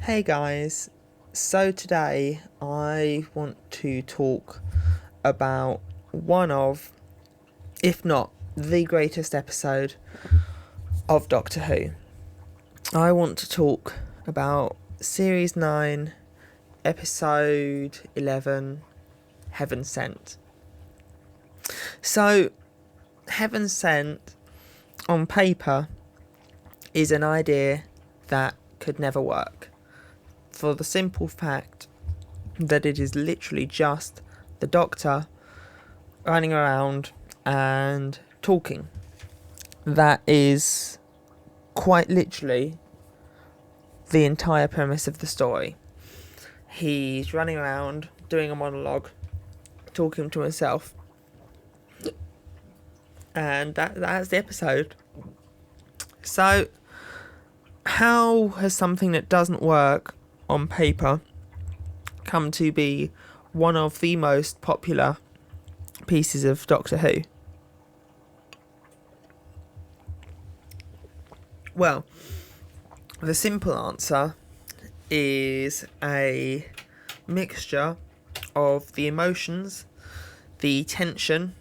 Hey guys, so today I want to talk about one of, if not the greatest episode of Doctor Who. I want to talk about Series 9, Episode 11, Heaven Sent. So, Heaven Sent, on paper, is an idea that could never work. For the simple fact that it is literally just the Doctor running around and talking. That is quite literally the entire premise of the story. He's running around doing a monologue, talking to himself, and that's the episode. So, how has something that doesn't work on paper come to be one of the most popular pieces of Doctor Who? Well, the simple answer is a mixture of the emotions, the tension,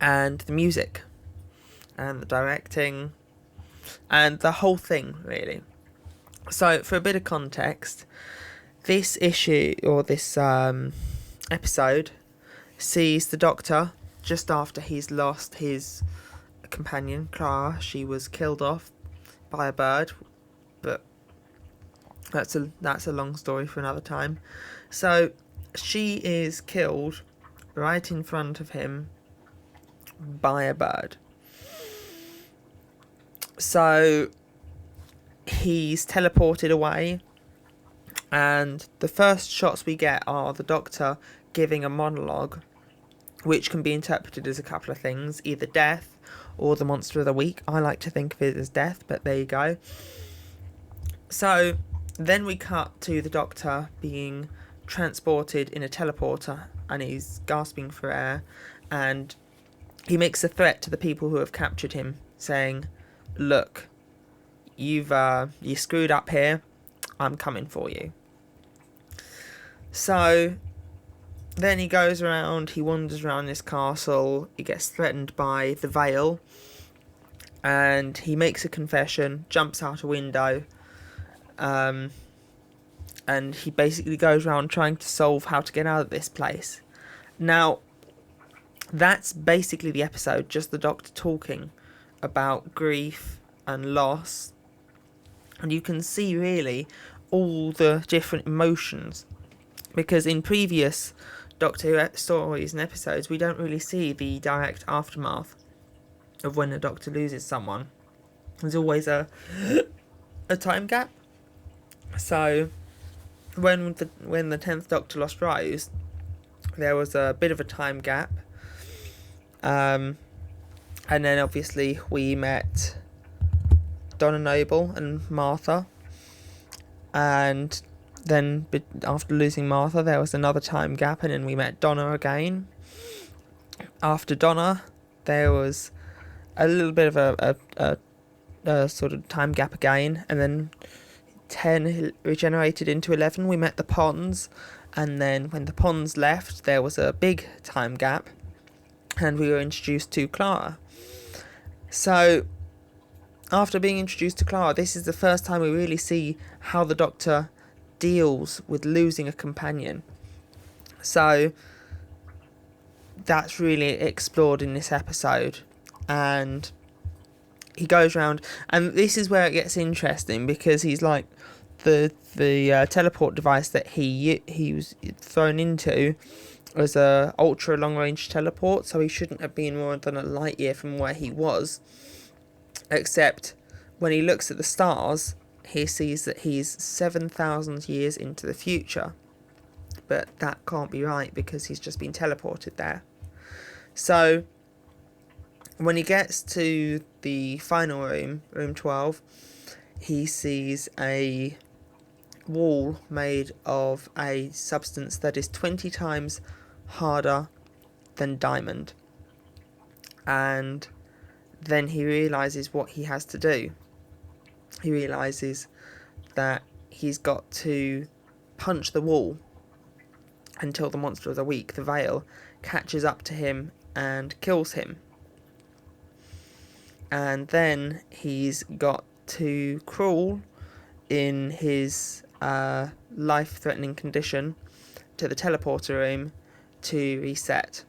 and the music, and the directing, and the whole thing, really. So, for a bit of context, this issue, or this episode, sees the Doctor just after he's lost his companion, Clara. She was killed off by a bird, but that's a long story for another time. So she is killed right in front of him by a bird. So he's teleported away, and the first shots we get are the Doctor giving a monologue, which can be interpreted as a couple of things, either death or the monster of the week. I like to think of it as death, but there you go. So then we cut to the Doctor being transported in a teleporter, and he's gasping for air, and he makes a threat to the people who have captured him, saying, "Look, you screwed up here. I'm coming for you." So then he goes around, he wanders around this castle, he gets threatened by the Veil, and he makes a confession, jumps out a window, and he basically goes around trying to solve how to get out of this place. Now, that's basically the episode, just the Doctor talking about grief and loss, and you can see really all the different emotions, because in previous Doctor Who stories and episodes we don't really see the direct aftermath of when the Doctor loses someone. There's always a time gap. So when the 10th Doctor lost Rose, there was a bit of a time gap, and then obviously we met Donna Noble and Martha, and then after losing Martha there was another time gap, and then we met Donna again. After Donna there was a little bit of a sort of time gap again, and then 10 regenerated into 11, we met the Ponds, and then when the Ponds left there was a big time gap and we were introduced to Clara. So after being introduced to Clara, this is the first time we really see how the Doctor deals with losing a companion. So that's really explored in this episode, and he goes around, and this is where it gets interesting, because he's like the teleport device that he was thrown into was a ultra long range teleport, so he shouldn't have been more than a light year from where he was. Except when he looks at the stars, he sees that he's 7,000 years into the future. But that can't be right, because he's just been teleported there. So when he gets to the final room, room 12, he sees a wall made of a substance that is 20 times harder than diamond. And then he realises what he has to do. He realises that he's got to punch the wall until the Monster of the Week, the Veil, catches up to him and kills him. And then he's got to crawl in his life-threatening condition to the teleporter room to reset.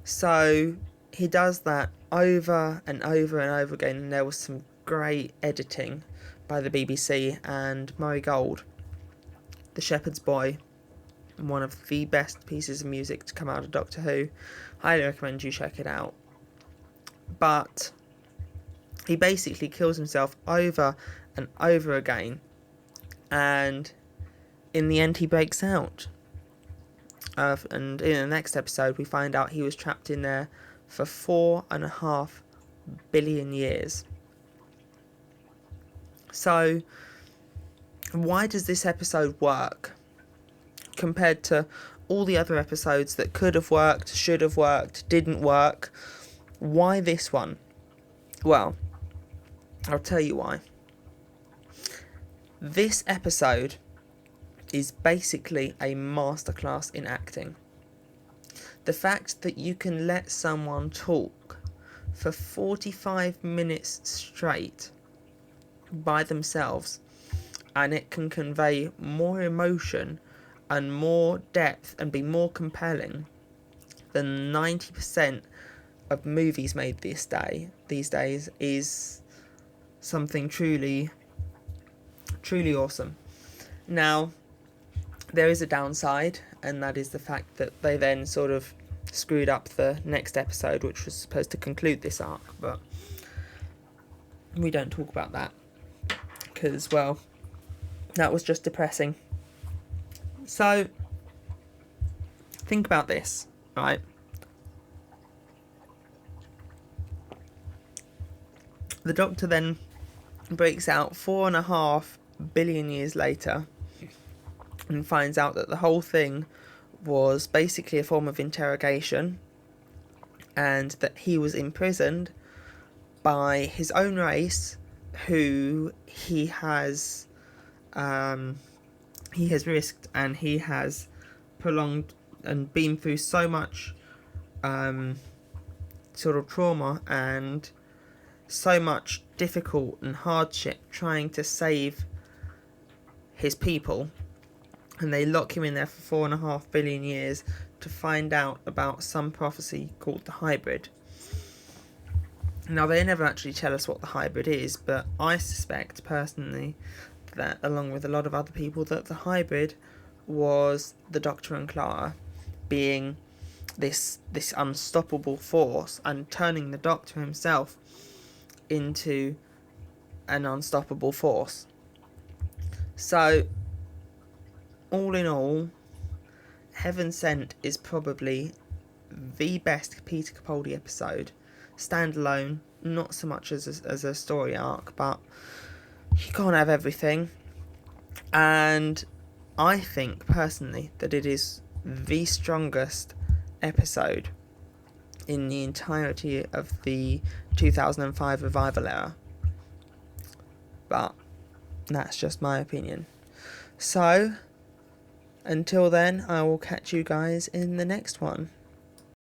So he does that over and over and over again, and there was some great editing by the BBC and Murray Gold, The Shepherd's Boy, one of the best pieces of music to come out of Doctor Who. Highly recommend you check it out. But he basically kills himself over and over again, and in the end he breaks out. And in the next episode we find out he was trapped in there for 4.5 billion years. So why does this episode work compared to all the other episodes that could have worked, should have worked, didn't work? Why this one? Well, I'll tell you why. This episode is basically a masterclass in acting. The fact that you can let someone talk for 45 minutes straight by themselves, and it can convey more emotion and more depth and be more compelling than 90% of movies made these days is something truly awesome. Now, there is a downside, and that is the fact that they then sort of screwed up the next episode, which was supposed to conclude this arc, but we don't talk about that because, well, that was just depressing. So think about this, right? The Doctor then breaks out 4.5 billion years later and finds out that the whole thing was basically a form of interrogation, and that he was imprisoned by his own race, who he has risked, and he has prolonged and been through so much sort of trauma and so much difficult and hardship trying to save his people, and they lock him in there for 4.5 billion years to find out about some prophecy called the hybrid. Now, they never actually tell us what the hybrid is, but I suspect personally that, along with a lot of other people, that the hybrid was the Doctor and Clara being this unstoppable force and turning the Doctor himself into an unstoppable force. So, all in all, Heaven Sent is probably the best Peter Capaldi episode. Standalone, not so much as a story arc, but you can't have everything. And I think, personally, that it is the strongest episode in the entirety of the 2005 revival era. But that's just my opinion. So, until then, I will catch you guys in the next one.